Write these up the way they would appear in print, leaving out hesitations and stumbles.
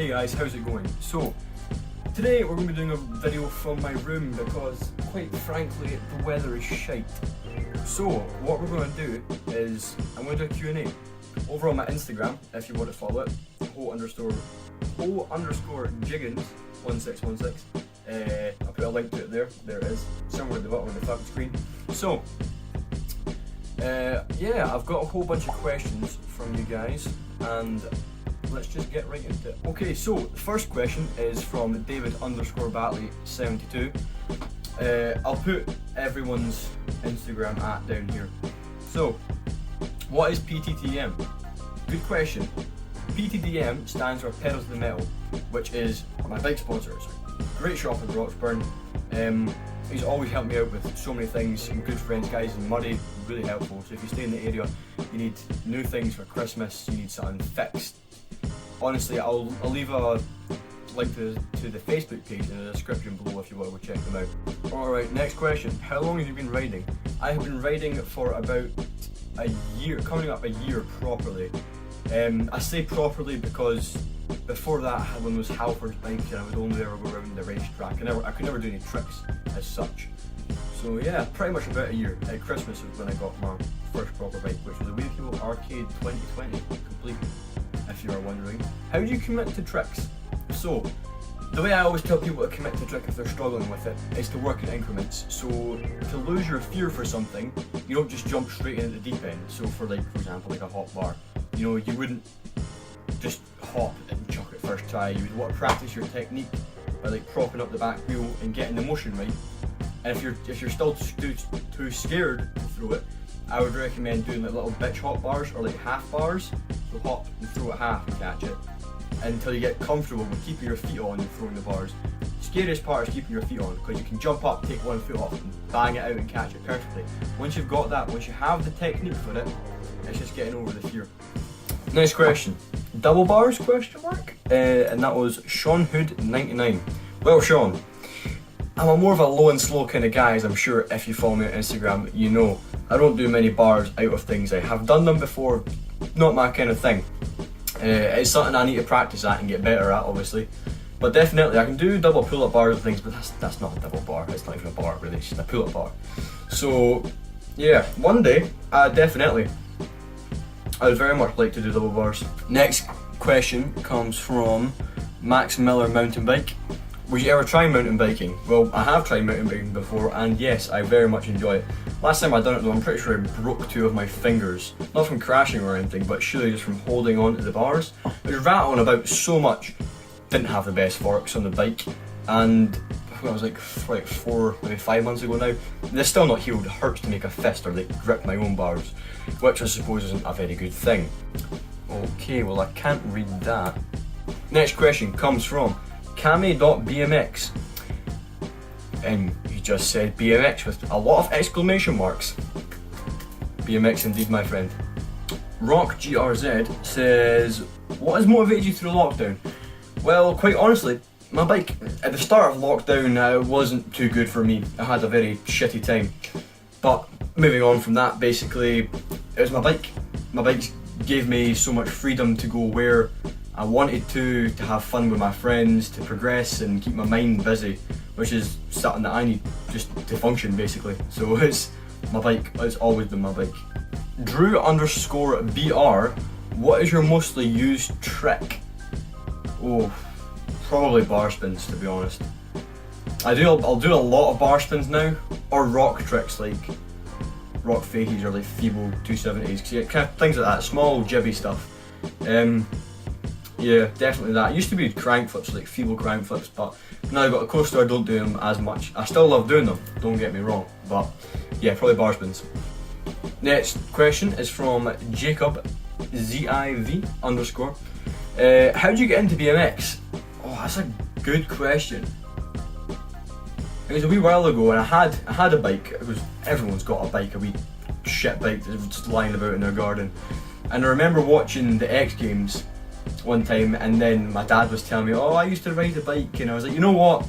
Hey guys, how's it going? So, today we're going to be doing a video from my room because, quite frankly, the weather is shite. So, what we're going to do is, I'm going to do a Q&A over on my Instagram, if you want to follow it, ho_jiggins1616. I'll put a link to it there it is, somewhere at the bottom of the fucking screen. So, yeah, I've got a whole bunch of questions from you guys, and let's just get right into it. Okay, so the first question is from David_Batley72. I'll put everyone's Instagram @ down here. So, what is PTTM? Good question. PTDM stands for Pedal to the Metal, which is my bike sponsor. It's a great shop in Roxburn. He's always helped me out with so many things. Some good friends, guys in Murray, really helpful. So if you stay in the area, you need new things for Christmas, you need something fixed. Honestly, I'll leave a link to the Facebook page in the description below if you want to go check them out. Alright, next question. How long have you been riding? I have been riding for about a year, coming up a year properly. I say properly because before that I had one of those Halford bikes and I would only ever go around the racetrack. I could never do any tricks as such. So yeah, pretty much about a year. At Christmas was when I got my first proper bike, which was a Wheelkill Arcade 2020 complete, if you are wondering. How do you commit to tricks? So, the way I always tell people to commit to a trick if they're struggling with it is to work in increments. So, to lose your fear for something, you don't just jump straight in at the deep end. So for example, like a hop bar, you know, you wouldn't just hop and chuck it first try. You would want to practice your technique by like propping up the back wheel and getting the motion right. And if you're still too scared to throw it, I would recommend doing like little bitch hop bars or like half bars. So hop and throw it half and catch it until you get comfortable with keeping your feet on and throwing the bars. Scariest part is keeping your feet on, because you can jump up, take one foot off and bang it out and catch it perfectly. Once you've got that, once you have the technique for it, it's just getting over the fear. Next question. Double bars, question mark? And that was Sean Hood 99. Well, Sean, I'm more of a low and slow kind of guy, as I'm sure if you follow me on Instagram, you know. I don't do many bars out of things. I have done them before, not my kind of thing. It's something I need to practice at and get better at, obviously. But definitely, I can do double pull-up bars and things, but that's not a double bar. It's not even a bar, really. It's just a pull-up bar. So, yeah, one day, definitely, I would very much like to do double bars. Next question comes from Max Miller Mountain Bike. Would you ever try mountain biking? Well, I have tried mountain biking before, and yes, I very much enjoy it. Last time I done it though, I'm pretty sure I broke 2 of my fingers. Not from crashing or anything, but surely just from holding on to the bars. It was rattling about so much. Didn't have the best forks on the bike, and I think it was like 4, maybe 5 months ago now. They're still not healed. It hurts to make a fist or like grip my own bars, which I suppose isn't a very good thing. Okay, well I can't read that. Next question comes from Kami.bmx, and he just said BMX with a lot of exclamation marks. BMX indeed, my friend. Rock GRZ says, what has motivated you through lockdown? Well, quite honestly, my bike at the start of lockdown wasn't too good for me. I had a very shitty time. But moving on from that, basically, it was my bike. My bike gave me so much freedom to go where I wanted to have fun with my friends, to progress and keep my mind busy, which is something that I need just to function basically. So it's my bike, it's always been my bike. Drew_BR, what is your mostly used trick? Oh, probably bar spins, to be honest. I'll do a lot of bar spins now, or rock tricks like rock fakies or like feeble 270s, yeah, kind of things like that, small jibby stuff. Yeah, definitely that. It used to be crank flips, like feeble crank flips, but now I've got a coaster, I don't do them as much. I still love doing them, don't get me wrong, but yeah, probably bar spins. Next question is from Jacob ZIV_. How do you get into BMX? Oh, that's a good question. It was a wee while ago and I had a bike. Everyone's got a bike, a wee shit bike that's just lying about in their garden. And I remember watching the X Games one time, and then my dad was telling me, oh, I used to ride a bike, and I was like, you know what,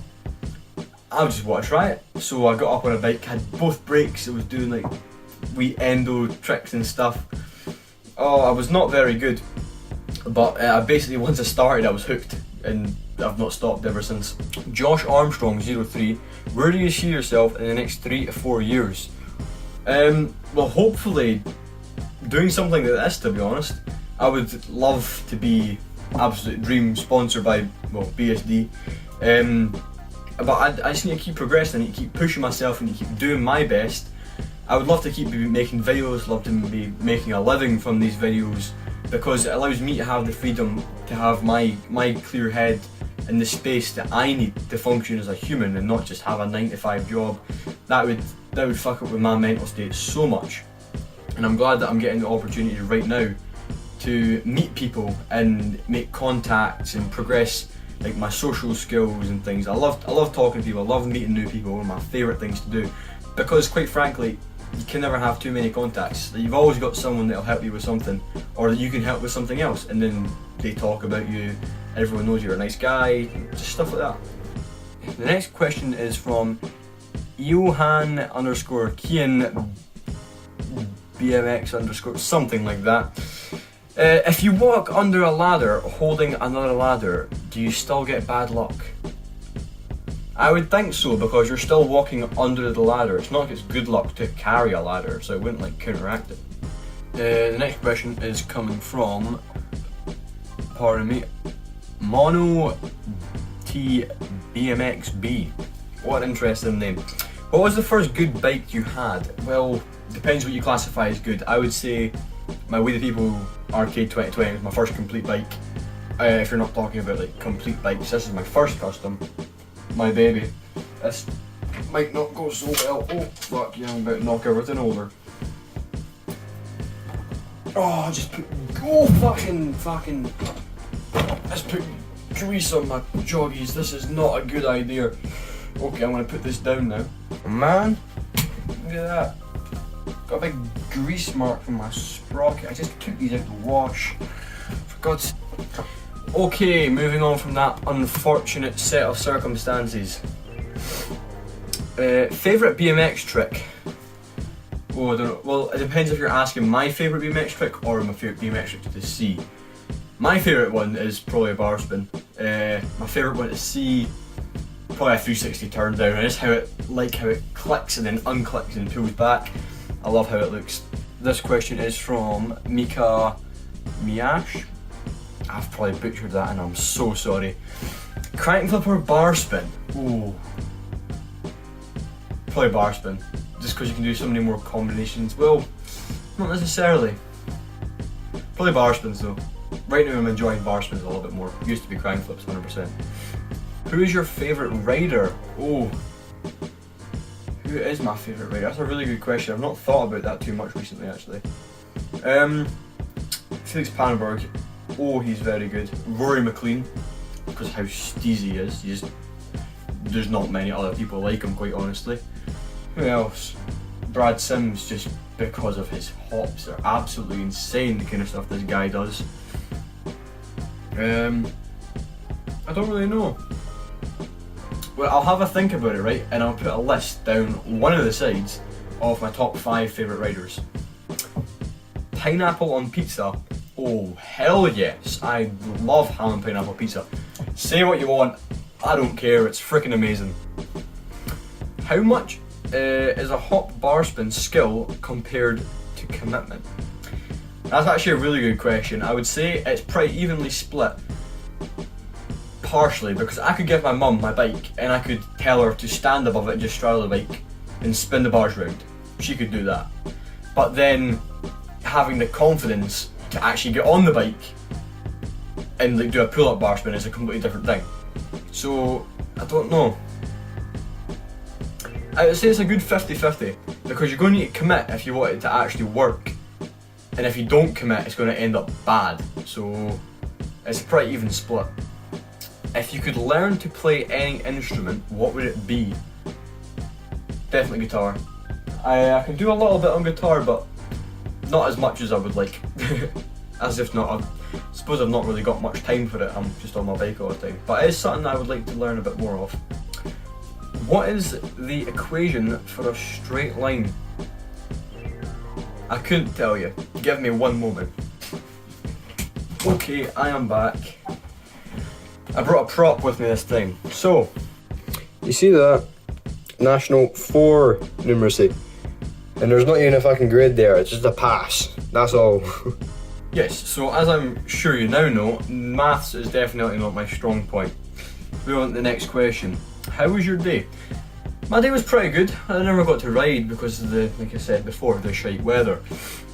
I just want to try it. So I got up on a bike, had both brakes, it was doing like wee endo tricks and stuff. Oh, I was not very good, but basically once I started I was hooked. and I've not stopped ever since. Josh Armstrong 03, where do you see yourself in the next 3 to 4 years? Well, hopefully doing something like this, to be honest. I would love to be absolute dream sponsored by, well, BSD. But I just need to keep progressing, I need to keep pushing myself, and keep doing my best. I would love to keep making videos, love to be making a living from these videos, because it allows me to have the freedom to have my clear head in the space that I need to function as a human, and not just have a 9-to-5 job. That would fuck up with my mental state so much. And I'm glad that I'm getting the opportunity right now to meet people and make contacts and progress like my social skills and things. I love talking to people, I love meeting new people, one of my favourite things to do, because quite frankly, you can never have too many contacts. You've always got someone that'll help you with something, or that you can help with something else, and then they talk about you, everyone knows you're a nice guy, just stuff like that. The next question is from Johan_Kian BMX_ something like that. If you walk under a ladder holding another ladder, do you still get bad luck? I would think so, because you're still walking under the ladder. It's not like it's good luck to carry a ladder, so it wouldn't like counteract it. The next question is coming from, pardon me, Mono T BMXB. What an interesting name. What was the first good bike you had? Well, depends what you classify as good. I would say my We The People Arcade 2020 was my first complete bike. If you're not talking about like complete bikes, this is my first custom. My baby. This might not go so well. Oh fuck yeah, I'm about to knock everything over. Oh, just put, fucking, just put grease on my joggies. This is not a good idea. Okay, I'm gonna put this down now. Man, look at that. Got a big grease mark from my sprocket. I just took these out to wash. For God's sake. Okay, moving on from that unfortunate set of circumstances. Favourite BMX trick? Oh, I don't know. Well, it depends if you're asking my favourite BMX trick or my favourite BMX trick to see. My favourite one is probably a bar spin. My favourite one to see, probably a 360 turn down. I just how it clicks and then unclicks and pulls back. I love how it looks. This question is from Mika Miash. I've probably butchered that and I'm so sorry. Crank flip or bar spin? Ooh. Probably bar spin. Just because you can do so many more combinations. Well, not necessarily. Probably bar spins though. Right now I'm enjoying bar spins a little bit more. Used to be crank flips 100%. Who is your favourite rider? Oh. Who is my favourite rider? That's a really good question. I've not thought about that too much recently actually. Felix Pannenberg. Oh, he's very good. Rory McLean, because how steezy he is. There's not many other people like him, quite honestly. Who else? Brad Sims, just because of his hops. They're absolutely insane, the kind of stuff this guy does. I don't really know. Well, I'll have a think about it, right? And I'll put a list down one of the sides of my top 5 favourite riders. Pineapple on pizza. Oh, hell yes. I love ham and pineapple pizza. Say what you want, I don't care, it's freaking amazing. How much is a hop bar spin skill compared to commitment? That's actually a really good question. I would say it's pretty evenly split. Partially, because I could give my mum my bike and I could tell her to stand above it and just straddle the bike and spin the bars round. She could do that. But then having the confidence to actually get on the bike and like do a pull-up bar spin is a completely different thing. So I don't know. I would say it's a good 50-50 because you're going to need to commit if you want it to actually work, and if you don't commit it's going to end up bad. So it's a pretty even split. If you could learn to play any instrument, what would it be? Definitely guitar. I can do a little bit on guitar, but not as much as I would like. As if not, I suppose I've not really got much time for it, I'm just on my bike all the time. But it is something I would like to learn a bit more of. What is the equation for a straight line? I couldn't tell you. Give me one moment. Okay, I am back. I brought a prop with me this time. So, You see that? National 4 numeracy. And there's not even a fucking grade there, it's just a pass. That's all. yes, so as I'm sure you now know, maths is definitely not my strong point. We on to the next question. How was your day? My day was pretty good. I never got to ride because of the, like I said before, the shite weather.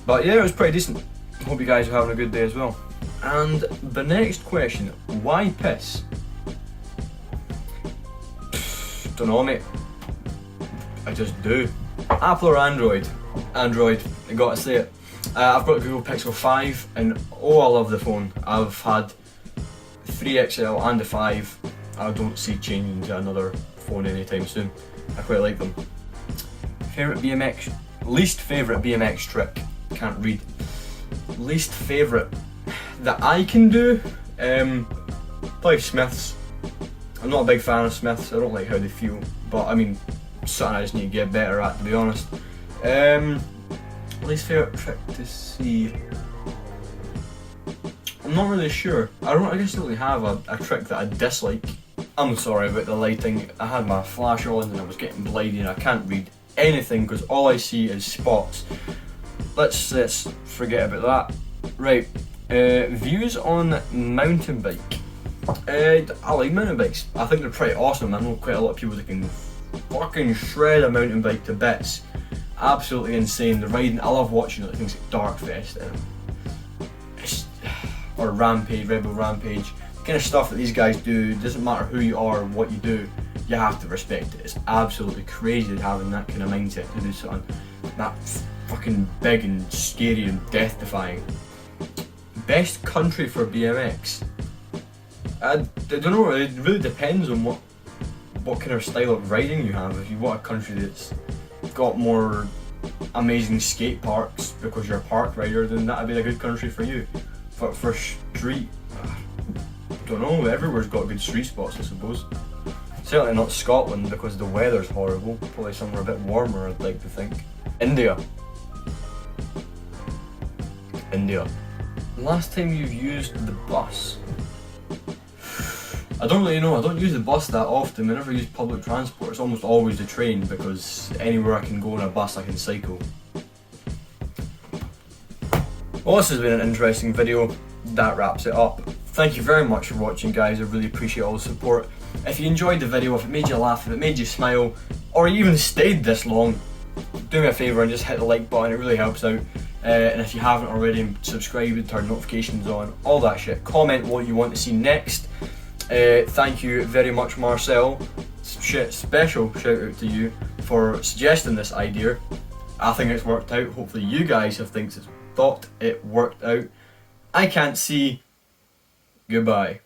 But yeah, it was pretty decent. Hope you guys are having a good day as well. And the next question, why piss? Don't know, mate. I just do. Apple or Android? Android, I gotta say it. I've got a Google Pixel 5 and oh, I love the phone. I've had 3XL and a 5. I don't see changing to another phone anytime soon. I quite like them. Least favourite BMX trick? Can't read. Least favourite that I can do? Probably Smiths. I'm not a big fan of Smiths, I don't like how they feel, but I mean, something I just need to get better at, to be honest. Least favourite trick to see? I'm not really sure. I guess I don't really have a trick that I dislike. I'm sorry about the lighting. I had my flash on and I was getting blinded and I can't read anything because all I see is spots. Let's forget about that. Right, views on mountain bike. I like mountain bikes. I think they're pretty awesome. I know quite a lot of people that can fucking shred a mountain bike to bits. Absolutely insane. The riding, I love watching like things like Darkfest or Rampage, Red Bull Rampage. The kind of stuff that these guys do, doesn't matter who you are or what you do, you have to respect it. It's absolutely crazy having that kind of mindset to do something that fucking big and scary and death defying. Best country for BMX? I don't know, it really depends on what kind of style of riding you have. If you want a country that's got more amazing skate parks because you're a park rider, then that'd be a good country for you. But for street, I don't know, everywhere's got good street spots I suppose. Certainly not Scotland because the weather's horrible, probably somewhere a bit warmer I'd like to think. India. Last time you've used the bus? I don't really know, I don't use the bus that often. I never use public transport, it's almost always the train because anywhere I can go on a bus I can cycle. Well, this has been an interesting video, that wraps it up. Thank you very much for watching guys, I really appreciate all the support. If you enjoyed the video, if it made you laugh, if it made you smile, or even stayed this long, do me a favour and just hit the like button, it really helps out. And if you haven't already, subscribe and turn notifications on, all that shit. Comment what you want to see next. Thank you very much Marcel, special shout out to you for suggesting this idea. I think it's worked out, hopefully you guys have thought it worked out. I can't see. Goodbye.